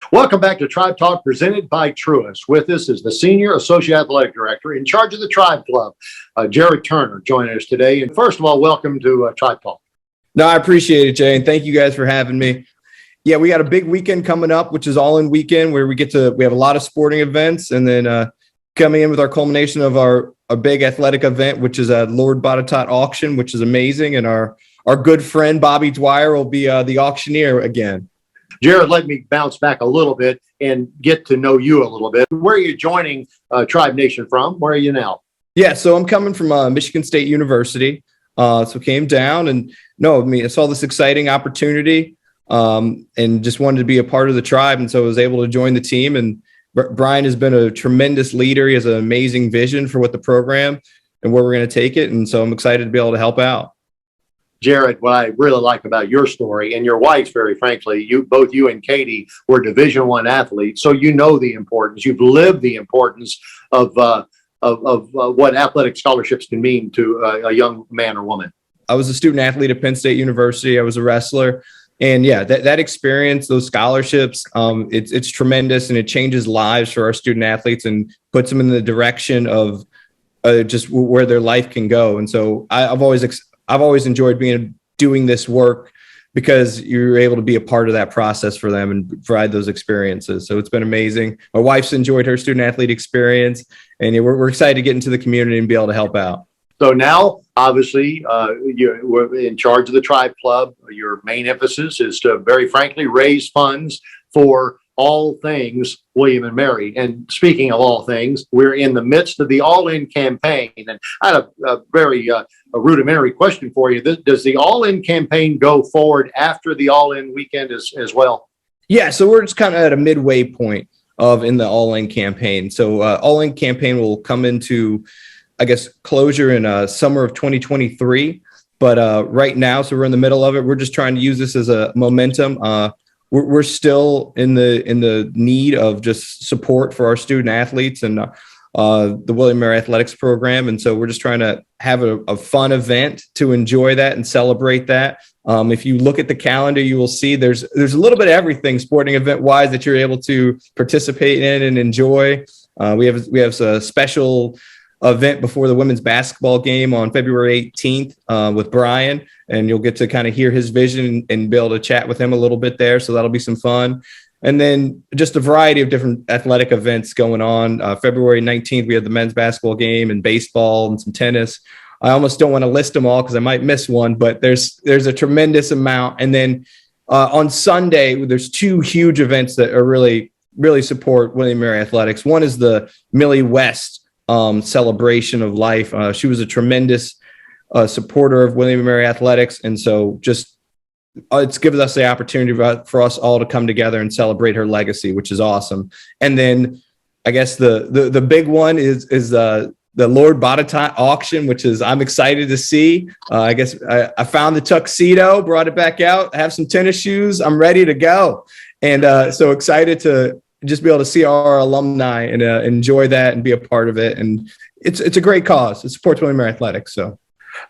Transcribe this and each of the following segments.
Welcome back to Tribe Talk, presented by Truist. With us is the Senior Associate Athletic Director in charge of the Tribe Club, Jarrad Turner, joining us today. And first of all, welcome to Tribe Talk. No, I appreciate it, Jay, and thank you guys for having me. Yeah, we got a big weekend coming up, which is all-in weekend, where we have a lot of sporting events, and then coming in with our culmination of a big athletic event, which is a Lord Botetourt auction, which is amazing, and our good friend Bobby Dwyer will be the auctioneer again. Jarrad, let me bounce back a little bit and get to know you a little bit. Where are you joining Tribe Nation from? Where are you now? Yeah, so I'm coming from Michigan State University. So came down and I saw this exciting opportunity and just wanted to be a part of the Tribe. And so I was able to join the team. And Brian has been a tremendous leader. He has an amazing vision for what the program and where we're going to take it. And so I'm excited to be able to help out. Jarrad, what I really like about your story and your wife's, very frankly, both you and Katie were Division I athletes, so you know the importance. You've lived the importance of what athletic scholarships can mean to a young man or woman. I was a student athlete at Penn State University. I was a wrestler, and yeah, that experience, those scholarships, it's tremendous, and it changes lives for our student athletes and puts them in the direction of just where their life can go. And so I've always enjoyed doing this work because you're able to be a part of that process for them and provide those experiences. So it's been amazing. My wife's enjoyed her student athlete experience, and we're excited to get into the community and be able to help out. So now, obviously, you're in charge of the Tribe Club. Your main emphasis is to, very frankly, raise funds for all things William and Mary. And speaking of all things, we're in the midst of the All-In campaign. And I had a very rudimentary question for you. Does the All-In campaign go forward after the All-In weekend as well? Yeah, so we're just kind of at a midway point in the All-In campaign. So All-In campaign will come into, I guess, closure in summer of 2023. But right now, so we're in the middle of it. We're just trying to use this as a momentum. We're still in the need of just support for our student athletes and the William Mary Athletics program. And so we're just trying to have a fun event to enjoy that and celebrate that. If you look at the calendar, you will see there's a little bit of everything sporting event wise that you're able to participate in and enjoy. We have a special event before the women's basketball game on February 18th with Brian, and you'll get to kind of hear his vision and be able to chat with him a little bit there. So that'll be some fun. And then just a variety of different athletic events going on. February 19th, we have the men's basketball game and baseball and some tennis. I almost don't want to list them all because I might miss one, but there's a tremendous amount. And then on Sunday, there's two huge events that are really, really support William Mary Athletics. One is the Millie West celebration of life. She was a tremendous supporter of William & Mary Athletics. And so just it's given us the opportunity for us all to come together and celebrate her legacy, which is awesome. And then I guess the big one is the Lord Botetourt auction, which is I'm excited to see. I guess I found the tuxedo, brought it back out, have some tennis shoes. I'm ready to go. And so excited to just be able to see our alumni and enjoy that and be a part of it. And it's a great cause. It supports William & Mary Athletics. So,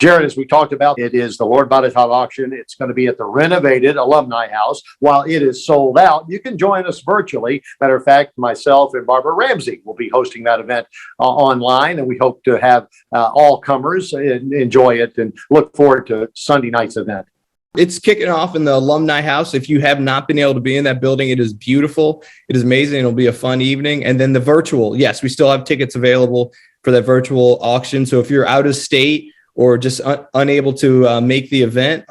Jarrad, as we talked about, it is the Lord Botetourt auction. It's going to be at the renovated Alumni House. While it is sold out, you can join us virtually. Matter of fact, myself and Barbara Ramsey will be hosting that event online, and we hope to have all comers enjoy it and look forward to Sunday night's event. It's kicking off in the Alumni House. If you have not been able to be in that building, it is beautiful. It is amazing. It'll be a fun evening. And then the virtual, yes, we still have tickets available for that virtual auction. So if you're out of state or just unable to make the event,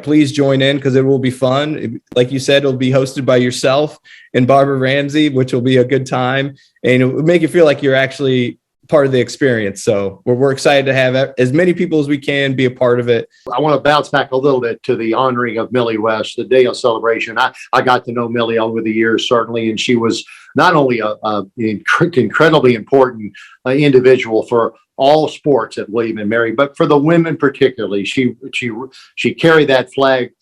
please join in because it will be fun. Like you said, it'll be hosted by yourself and Barbara Ramsey, which will be a good time. And it will make you feel like you're actually part of the experience. So we're excited to have as many people as we can be a part of it. I want to bounce back a little bit to the honoring of Millie West, the day of celebration. I got to know Millie over the years, certainly, and she was not only an incredibly important individual for all sports at William and Mary, but for the women particularly. She carried that flag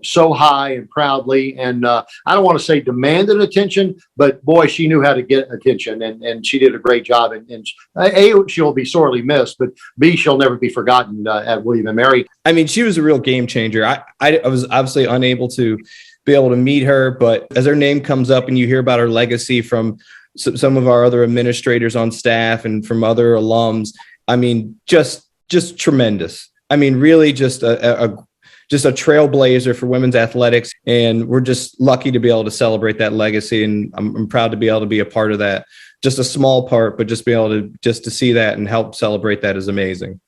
so high and proudly. And I don't want to say demanded attention, but boy, she knew how to get attention, and she did a great job. And A, she'll be sorely missed, but B, she'll never be forgotten at William and Mary. I mean, she was a real game changer. I was obviously unable to be able to meet her, but as her name comes up and you hear about her legacy from some of our other administrators on staff and from other alums, I mean, just tremendous. I mean, really just a trailblazer for women's athletics. And we're just lucky to be able to celebrate that legacy. And I'm proud to be able to be a part of that. Just a small part, but just be able to see that and help celebrate that is amazing.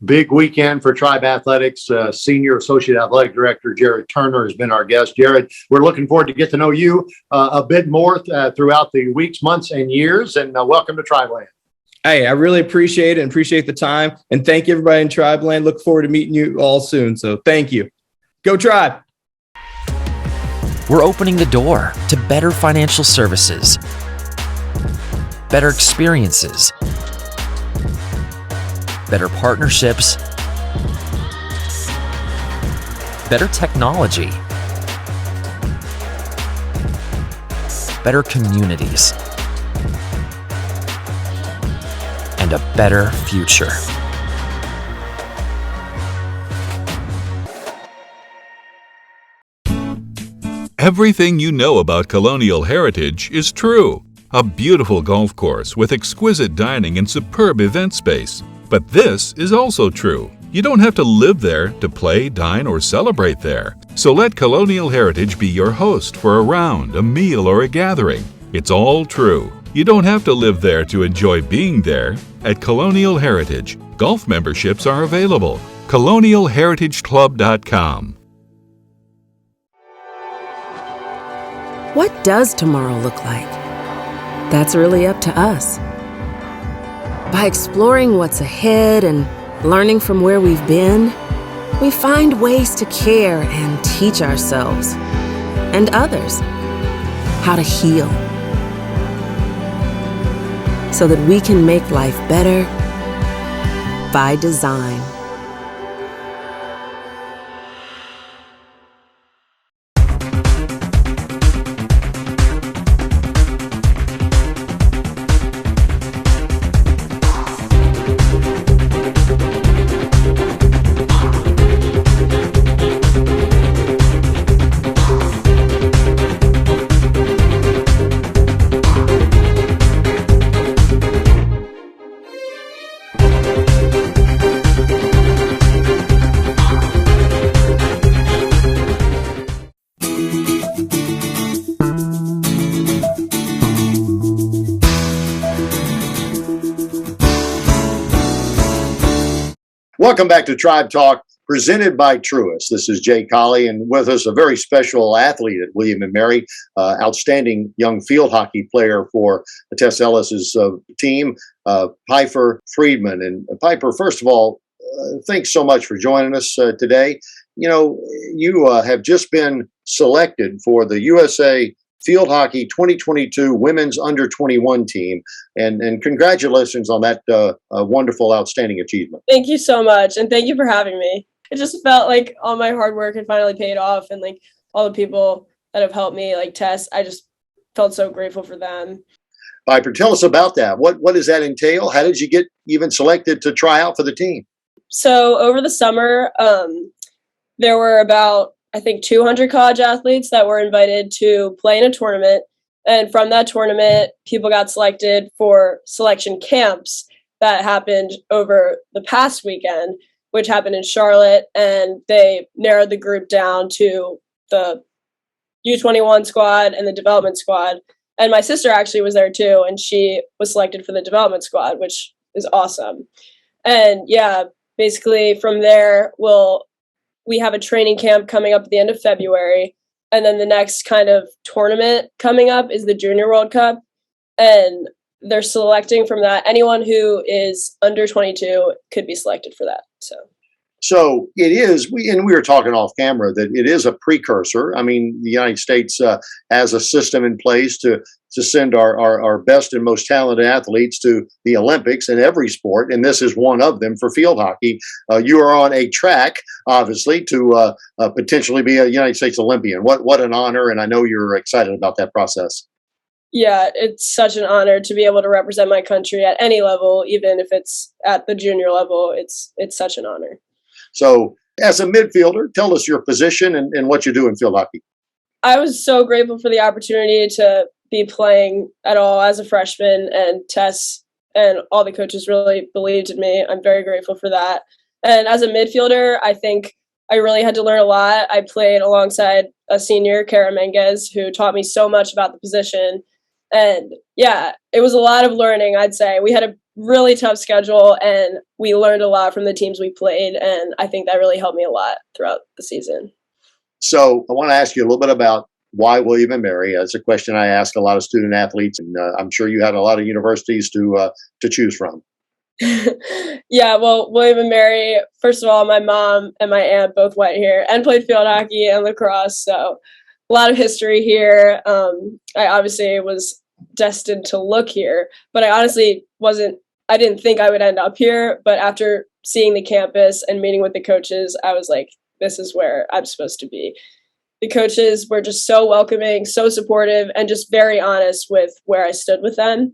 Big weekend for Tribe Athletics. Senior Associate Athletic Director Jarrad Turner has been our guest. Jarrad, we're looking forward to get to know you a bit more throughout the weeks, months, and years. And welcome to Tribe Land. Hey, I really appreciate it and appreciate the time. And thank you, everybody in Tribe Land. Look forward to meeting you all soon. So thank you. Go Tribe. We're opening the door to better financial services, better experiences, better partnerships, better technology, better communities, and a better future. Everything you know about Colonial Heritage is true. A beautiful golf course with exquisite dining and superb event space. But this is also true. You don't have to live there to play, dine, or celebrate there. So let Colonial Heritage be your host for a round, a meal, or a gathering. It's all true. You don't have to live there to enjoy being there. At Colonial Heritage, golf memberships are available. ColonialHeritageClub.com. What does tomorrow look like? That's really up to us. By exploring what's ahead and learning from where we've been, we find ways to care and teach ourselves and others how to heal so that we can make life better by design. Welcome back to Tribe Talk, presented by Truist. This is Jay Colley, and with us a very special athlete at William & Mary, outstanding young field hockey player for Tess Ellis's team, Pyper Friedman. And Pyper, first of all, thanks so much for joining us today. You know, you have just been selected for the USA Field Hockey 2022 Women's Under 21 team, and congratulations on that wonderful, outstanding achievement. Thank you so much, and thank you for having me. It just felt like all my hard work had finally paid off, and like all the people that have helped me, like Tess, I just felt so grateful for them. Pyper, tell us about that. What does that entail? How did you get even selected to try out for the team? So over the summer, there were about, I think, 200 college athletes that were invited to play in a tournament. And from that tournament, people got selected for selection camps that happened over the past weekend, which happened in Charlotte. And they narrowed the group down to the U21 squad and the development squad. And my sister actually was there too, and she was selected for the development squad, which is awesome. And yeah, basically from there, we have a training camp coming up at the end of February. And then the next kind of tournament coming up is the Junior World Cup. And they're selecting from that. Anyone who is under 22 could be selected for that. So it is, we were talking off camera, that it is a precursor. I mean, the United States has a system in place to to send our best and most talented athletes to the Olympics in every sport, and this is one of them for field hockey. You are on a track, obviously, to potentially be a United States Olympian. What an honor, and I know you're excited about that process. Yeah, it's such an honor to be able to represent my country at any level, even if it's at the junior level. It's such an honor. So, as a midfielder, tell us your position and what you do in field hockey. I was so grateful for the opportunity to be playing at all as a freshman, and Tess and all the coaches really believed in me. I'm very grateful for that. And as a midfielder, I think I really had to learn a lot. I played alongside a senior, Kara Menges, who taught me so much about the position. And yeah, it was a lot of learning, I'd say. We had a really tough schedule, and we learned a lot from the teams we played. And I think that really helped me a lot throughout the season. So I want to ask you a little bit about why William and Mary. That's a question I ask a lot of student athletes, and I'm sure you had a lot of universities to choose from. Yeah, well, William and Mary, first of all, my mom and my aunt both went here and played field hockey and lacrosse, so a lot of history here. I obviously was destined to look here, but I honestly I didn't think I would end up here, but after seeing the campus and meeting with the coaches, I was like, this is where I'm supposed to be. The coaches were just so welcoming, so supportive, and just very honest with where I stood with them.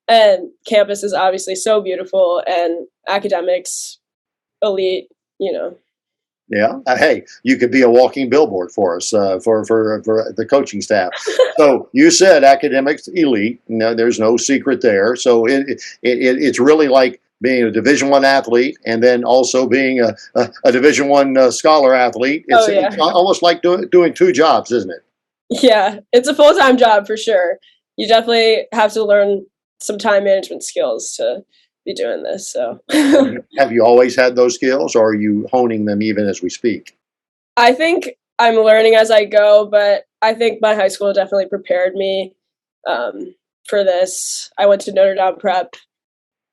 And campus is obviously so beautiful, and academics, elite, Yeah. Hey, you could be a walking billboard for us, for the coaching staff. So you said academics elite. No, there's no secret there. So it's really like being a Division I athlete, and then also being a Division I scholar athlete. It's almost like doing two jobs, isn't it? Yeah, it's a full-time job for sure. You definitely have to learn some time management skills to be doing this. So have you always had those skills, or are you honing them even as we speak? I think I'm learning as I go, but I think my high school definitely prepared me for this. I went to Notre Dame Prep.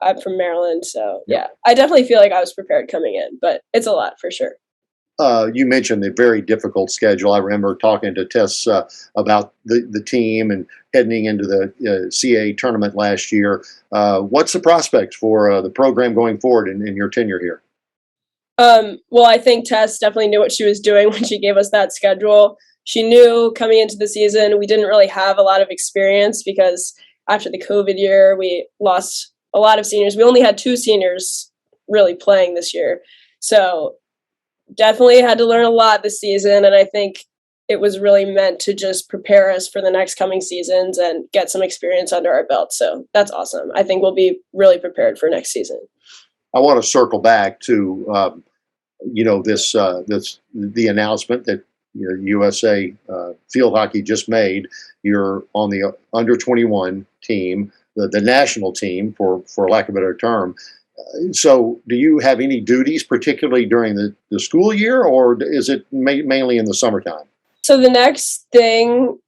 I'm from Maryland, so yeah, I definitely feel like I was prepared coming in, but it's a lot for sure. You mentioned the very difficult schedule. I remember talking to Tess about the team and heading into the CA tournament last year. What's the prospects for the program going forward in your tenure here? Well, I think Tess definitely knew what she was doing when she gave us that schedule. She knew coming into the season we didn't really have a lot of experience because after the COVID year, we lost a lot of seniors. We only had 2 seniors really playing this year. So definitely had to learn a lot this season, and I think it was really meant to just prepare us for the next coming seasons and get some experience under our belt. So that's awesome. I think we'll be really prepared for next season. I want to circle back to this the announcement that USA field hockey just made. You're on the under 21 team, the national team, for lack of a better term. So do you have any duties, particularly during the school year, or is it mainly in the summertime? So the next thing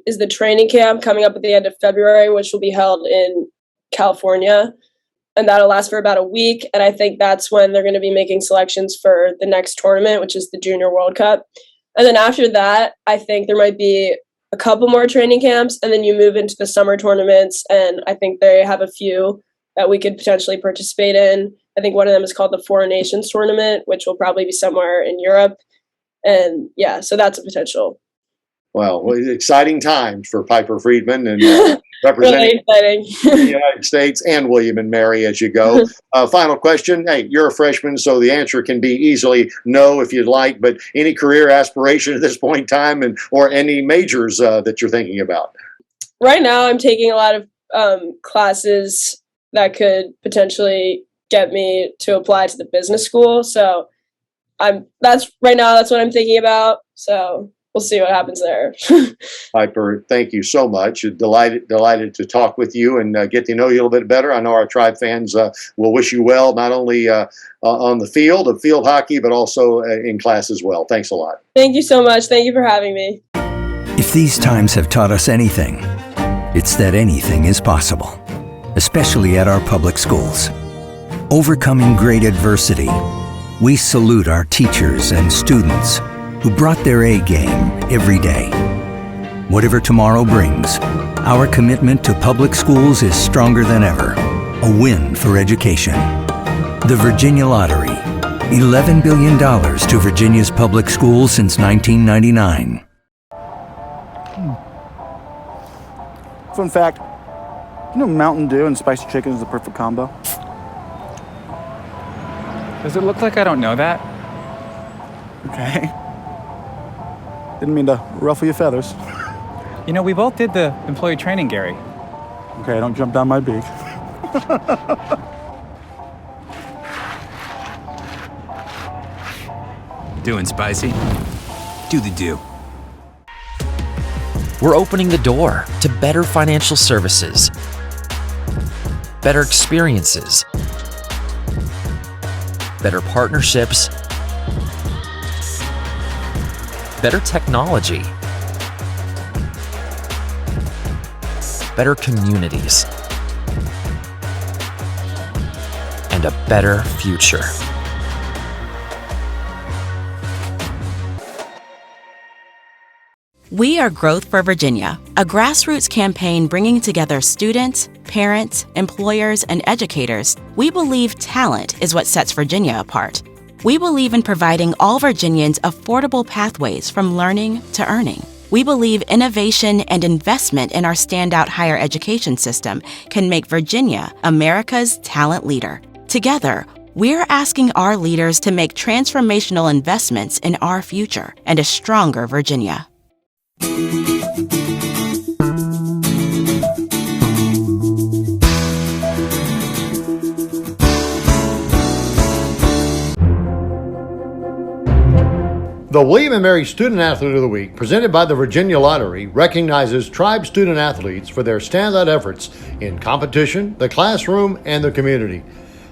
is the training camp coming up at the end of February, which will be held in California. And that'll last for about a week. And I think that's when they're going to be making selections for the next tournament, which is the Junior World Cup. And then after that, I think there might be a couple more training camps, and then you move into the summer tournaments. And I think they have a few that we could potentially participate in. I think one of them is called the Foreign Nations Tournament, which will probably be somewhere in Europe. And yeah, so that's a potential. Well, exciting times for Pyper Friedman and representing really the United States and William and Mary as you go. Final question. Hey, you're a freshman, so the answer can be easily no if you'd like, but any career aspiration at this point in time or any majors that you're thinking about? Right now, I'm taking a lot of classes that could potentially get me to apply to the business school. So that's what I'm thinking about. So we'll see what happens there. Pyper, thank you so much. Delighted to talk with you and get to know you a little bit better. I know our Tribe fans will wish you well, not only on the field of field hockey, but also in class as well. Thanks a lot. Thank you so much. Thank you for having me. If these times have taught us anything, it's that anything is possible, especially at our public schools. Overcoming great adversity, we salute our teachers and students who brought their A game every day. Whatever tomorrow brings, our commitment to public schools is stronger than ever. A win for education. The Virginia Lottery. $11 billion to Virginia's public schools since 1999. Fun fact, you know Mountain Dew and spicy chicken is the perfect combo? Does it look like I don't know that? Okay. Didn't mean to ruffle your feathers. You know, we both did the employee training, Gary. Okay, don't jump down my beak. Doing spicy? Do the do. We're opening the door to better financial services, better experiences, better partnerships, better technology, better communities, and a better future. We are Growth for Virginia, a grassroots campaign bringing together students, parents, employers, and educators. We believe talent is what sets Virginia apart. We believe in providing all Virginians affordable pathways from learning to earning. We believe innovation and investment in our standout higher education system can make Virginia America's talent leader. Together, we're asking our leaders to make transformational investments in our future and a stronger Virginia. The William & Mary Student Athlete of the Week, presented by the Virginia Lottery, recognizes tribe student athletes for their standout efforts in competition, the classroom, and the community.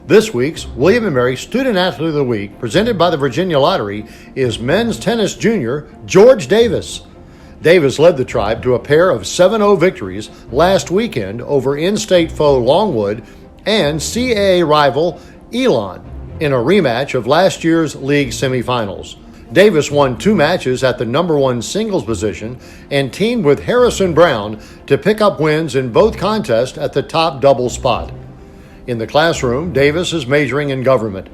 This week's William & Mary Student Athlete of the Week, presented by the Virginia Lottery, is men's tennis junior George Davis. Davis led the tribe to a pair of 7-0 victories last weekend over in-state foe Longwood and CAA rival Elon in a rematch of last year's league semifinals. Davis won 2 matches at the number 1 singles position and teamed with Harrison Brown to pick up wins in both contests at the top double spot. In the classroom, Davis is majoring in government.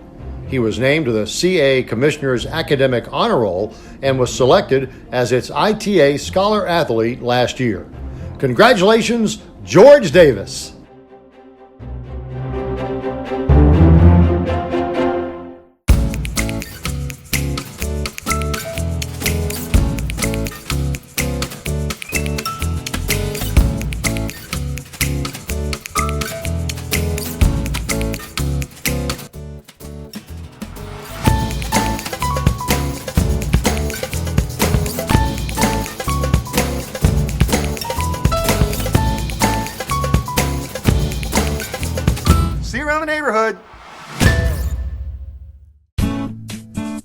He was named to the CAA Commissioner's Academic Honor Roll and was selected as its ITA Scholar Athlete last year. Congratulations, George Davis! See you around the neighborhood.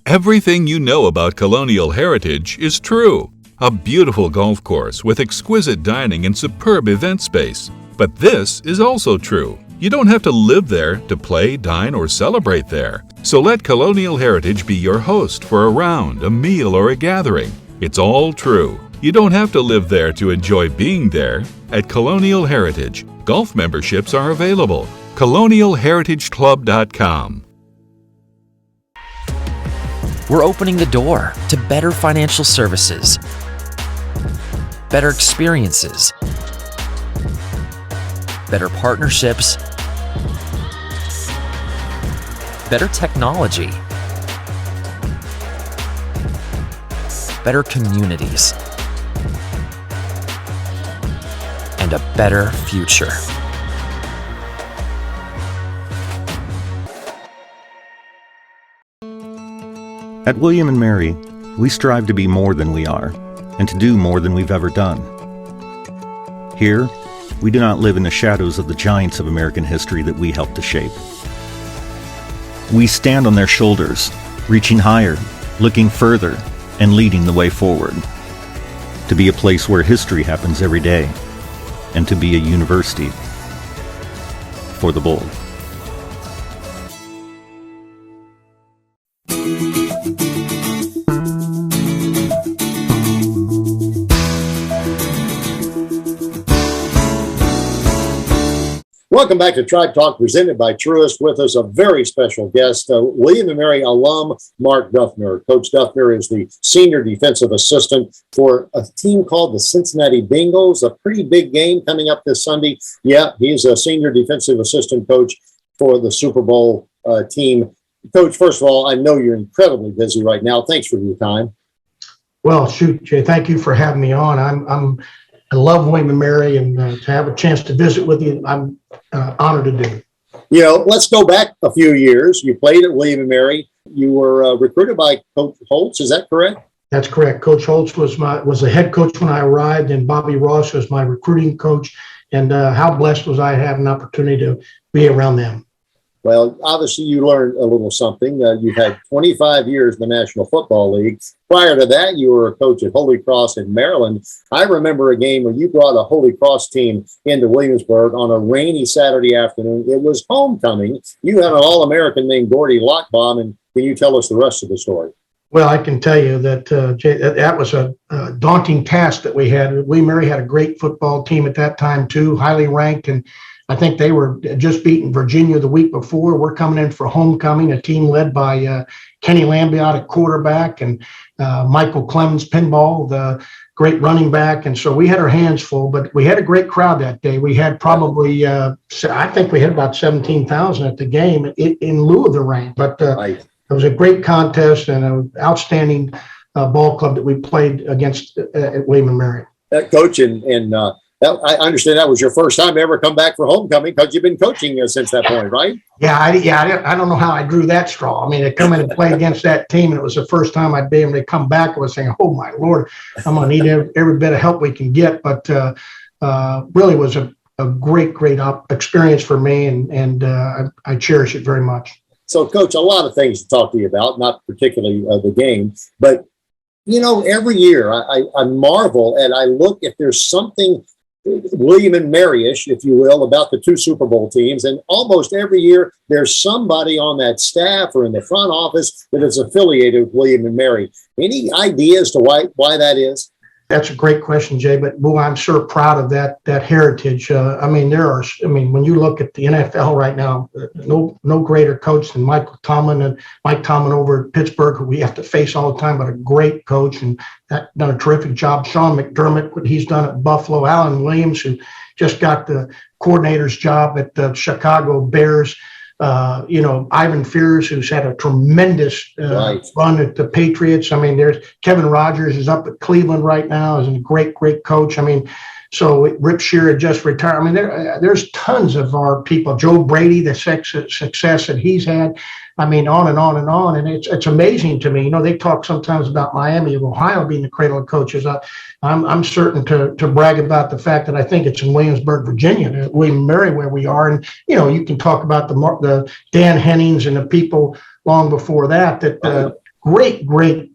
Everything you know about colonial heritage is true. A beautiful golf course with exquisite dining and superb event space. But this is also true. You don't have to live there to play, dine, or celebrate there. So let Colonial Heritage be your host for a round, a meal, or a gathering. It's all true. You don't have to live there to enjoy being there. At Colonial Heritage, golf memberships are available. ColonialHeritageClub.com. We're opening the door to better financial services, better experiences, better partnerships, better technology, better communities, and a better future. At William & Mary, we strive to be more than we are, and to do more than we've ever done. Here, we do not live in the shadows of the giants of American history that we helped to shape. We stand on their shoulders, reaching higher, looking further, and leading the way forward. To be a place where history happens every day, and to be a university for the bold. Welcome back to Tribe Talk, presented by Truist. With us, a very special guest, William & Mary alum Mark Duffner. Coach Dufner is the senior defensive assistant for a team called the Cincinnati Bengals. A pretty big game coming up this Sunday. Yeah, he's a senior defensive assistant coach for the Super Bowl team. Coach, first of all, I know you're incredibly busy right now. Thanks for your time. Well, shoot, Jay, thank you for having me on. I love William & Mary, and to have a chance to visit with you, I'm honored to do. You know, let's go back a few years. You played at William & Mary. You were recruited by Coach Holtz. Is that correct? That's correct. Coach Holtz was the head coach when I arrived, and Bobby Ross was my recruiting coach. And how blessed was I to have an opportunity to be around them. Well, obviously, you learned a little something. You've had 25 years in the National Football League. Prior to that, you were a coach at Holy Cross in Maryland. I remember a game where you brought a Holy Cross team into Williamsburg on a rainy Saturday afternoon. It was homecoming. You had an All-American named Gordy Lockbaum, and can you tell us the rest of the story? Well, I can tell you that Jay, that was a daunting task that we had. William & Mary had a great football team at that time, too, highly ranked, and I think they were just beating Virginia the week before. We're coming in for homecoming, a team led by Kenny Lambiot at quarterback and Michael Clemens pinball, the great running back. And so we had our hands full, but we had a great crowd that day. We had probably, I think we had about 17,000 at the game in lieu of the rain. But it was a great contest and an outstanding ball club that we played against at William & Mary. Coach, I understand that was your first time to ever come back for homecoming because you've been coaching since that point, right? Yeah, I don't know how I drew that straw. I mean, to come in and play against that team, and it was the first time I'd be able to come back. I was saying, oh, my Lord, I'm going to need every bit of help we can get. But really was a great experience for me, and I cherish it very much. So, Coach, a lot of things to talk to you about, not particularly the game, but, you know, every year I marvel and I look if there's something William & Mary-ish, if you will, about the two Super Bowl teams. And almost every year, there's somebody on that staff or in the front office that is affiliated with William & Mary. Any idea as to why that is? That's a great question, Jay. But boy, I'm so proud of that heritage. When you look at the NFL right now, no greater coach than Mike Tomlin over at Pittsburgh, who we have to face all the time, but a great coach and done a terrific job. Sean McDermott, what he's done at Buffalo. Alan Williams, who just got the coordinator's job at the Chicago Bears. Ivan Fears, who's had a tremendous run at the Patriots. I mean, there's Kevin Rogers is up at Cleveland right now, is a great coach. I mean, so Rip Shear had just retired. I mean, there's tons of our people. Joe Brady, the success that he's had. I mean, on and on and on. And it's amazing to me. You know, they talk sometimes about Miami of Ohio being the cradle of coaches. I'm certain to brag about the fact that I think it's in Williamsburg, Virginia, William & Mary, where we are. And, you know, you can talk about the Dan Hennings and the people long before that great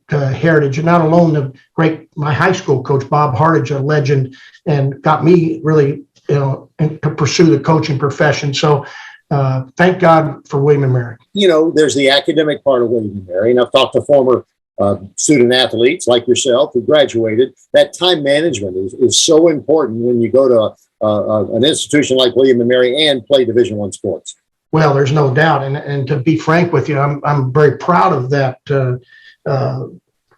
heritage. And not alone my high school coach, Bob Hartage, a legend, and got me really, to pursue the coaching profession. So, thank God for William & Mary. You know, there's the academic part of William & Mary, and I've talked to former student athletes like yourself who graduated. That time management is so important when you go to an institution like William & Mary and play Division I sports. Well, there's no doubt, and to be frank with you, I'm very proud of that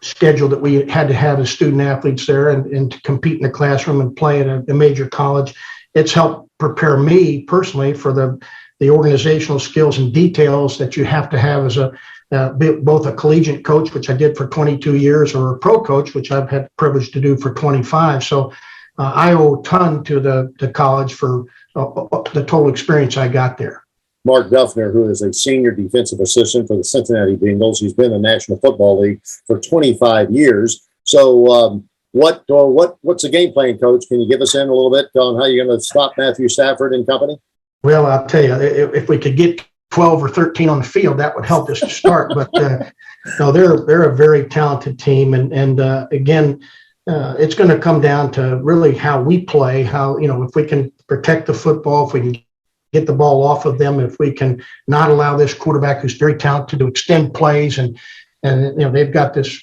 schedule that we had to have as student athletes there, and to compete in the classroom and play at a major college. It's helped prepare me personally for the organizational skills and details that you have to have as both a collegiate coach, which I did for 22 years, or a pro coach, which I've had the privilege to do for 25. So I owe a ton to the college for the total experience I got there. Mark Duffner, who is a senior defensive assistant for the Cincinnati Bengals. He's been in the National Football League for 25 years. So what's the game plan, Coach? Can you give us in a little bit on how you're going to stop Matthew Stafford and company? Well, I'll tell you, if we could get 12 or 13 on the field, that would help us to start. But no, they're a very talented team, and again, it's going to come down to really how we play. How if we can protect the football, if we can get the ball off of them, if we can not allow this quarterback who's very talented to extend plays, and they've got this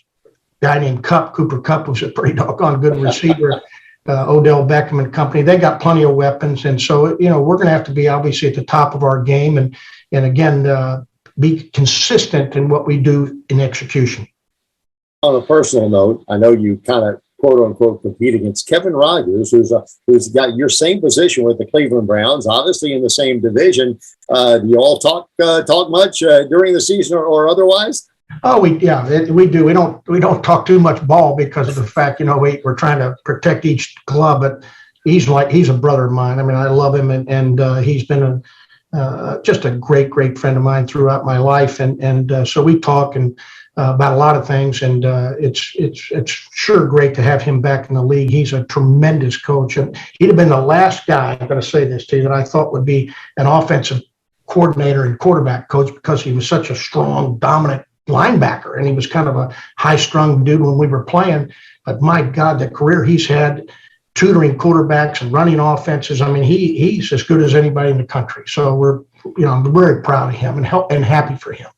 guy named Cooper Kupp, who's a pretty doggone good receiver. Odell Beckham and company. They got plenty of weapons. And so, we're going to have to be obviously at the top of our game and again, be consistent in what we do in execution. On a personal note, I know you kind of quote unquote compete against Kevin Rogers, who's got your same position with the Cleveland Browns, obviously in the same division. Do you all talk much during the season or otherwise? Oh, we do. We don't talk too much ball because of the fact, we're trying to protect each club, but he's a brother of mine. I mean, I love him and he's been just a great friend of mine throughout my life. And so we talk about a lot of things, and it's sure great to have him back in the league. He's a tremendous coach, and he'd have been the last guy, I'm going to say this to you, that I thought would be an offensive coordinator and quarterback coach, because he was such a strong, dominant linebacker, and he was kind of a high-strung dude when we were playing. But my God, the career he's had tutoring quarterbacks and running offenses, I mean, he's as good as anybody in the country. So I'm very proud of him and happy for him.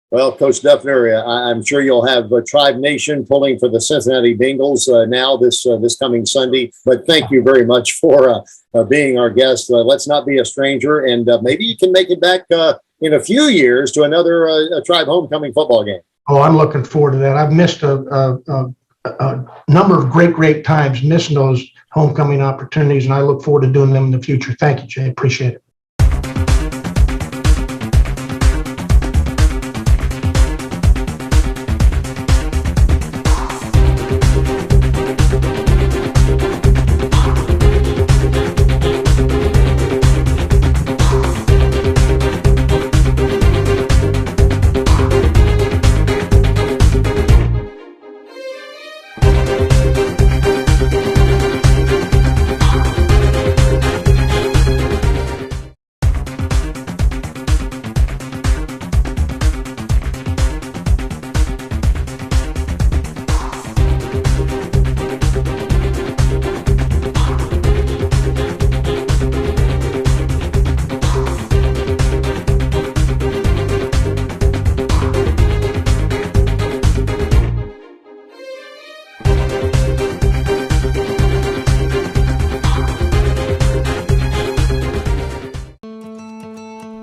Well, Coach Dufner, I'm sure you'll have Tribe Nation pulling for the Cincinnati Bengals now this coming Sunday. But thank you very much for being our guest. Let's not be a stranger, and maybe you can make it back in a few years to another Tribe homecoming football game. Oh, I'm looking forward to that. I've missed a number of great times, missing those homecoming opportunities, and I look forward to doing them in the future. Thank you, Jay. Appreciate it.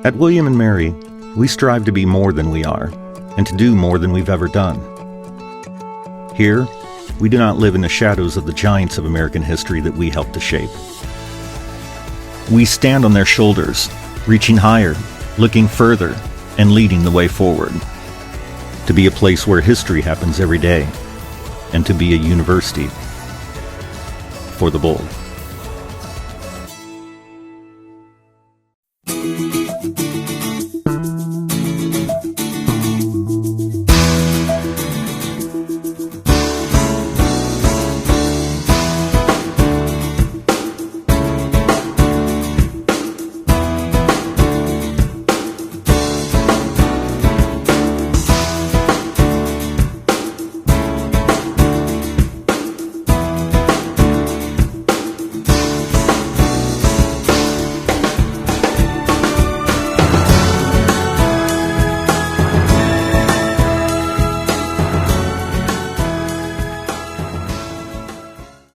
At William & Mary, we strive to be more than we are, and to do more than we've ever done. Here, we do not live in the shadows of the giants of American history that we helped to shape. We stand on their shoulders, reaching higher, looking further, and leading the way forward. To be a place where history happens every day, and to be a university for the bold.